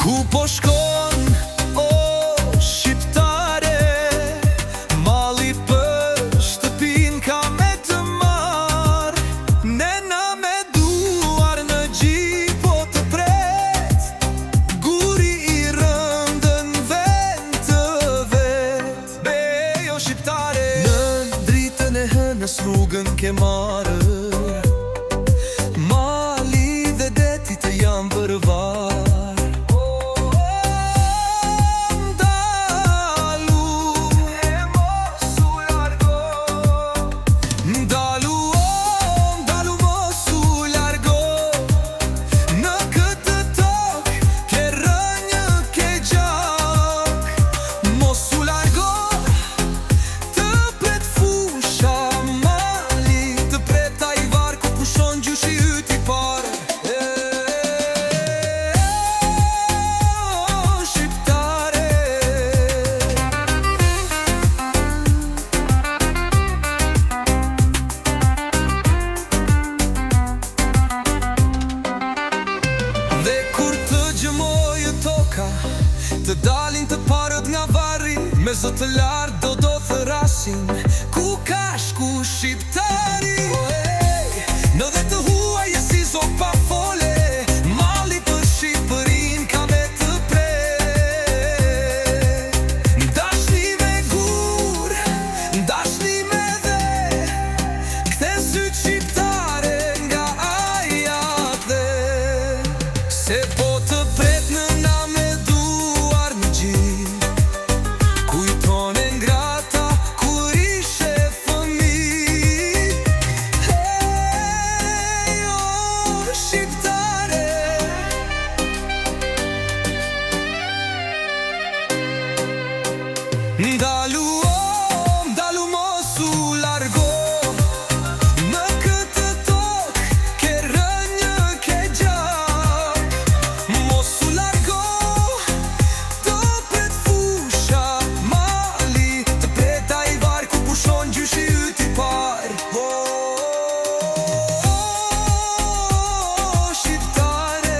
Ku po shkon, o shqiptare, malli për shtëpin ka me të marr. Nena me duar në gjip po të pret, guri i rëndën vend të vet. Bejo shqiptare, në dritën e hënës rrugën ke marrë, mali dhe deti të jam vërvar. Të dalin të parët nga varri, me zë të lartë do thërasin. Ku ka shku shqiptari, në dhe të huaj e si zok pa fole, malli për Shqipërin ka me të pret. Dashni me gur, dashni me dhe, kthe syt shqiptare nga ajat dhe. Se po të pret në name Ndalu mos u largo, në këtë tokë ke rënjë ke gjak. Mos u largo, të pret fusha mali, të pret ai varg ku pushon gjyshi yt i par. Shqiptare,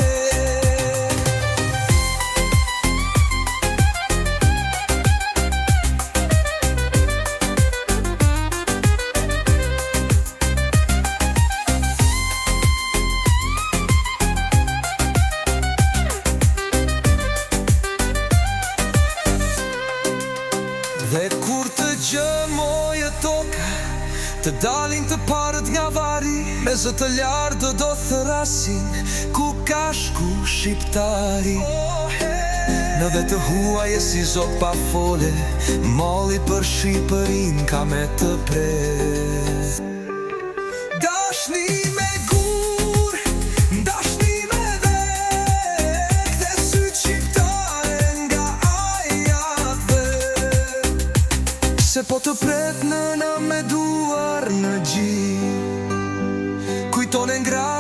dhe kur të gjëmojë toka, të dalin të parët nga vari, me zë të lartë do thërasin. Ku ka shku shqiptari, në dhe të huaj e si zok pa fole, malli për Shqipërin ka me të pret. Dashni me gur, dashni me dhe, kthe syt shqiptare nga ajat dhe. Se po të pret nëna me duar në gjip, kujton e ngra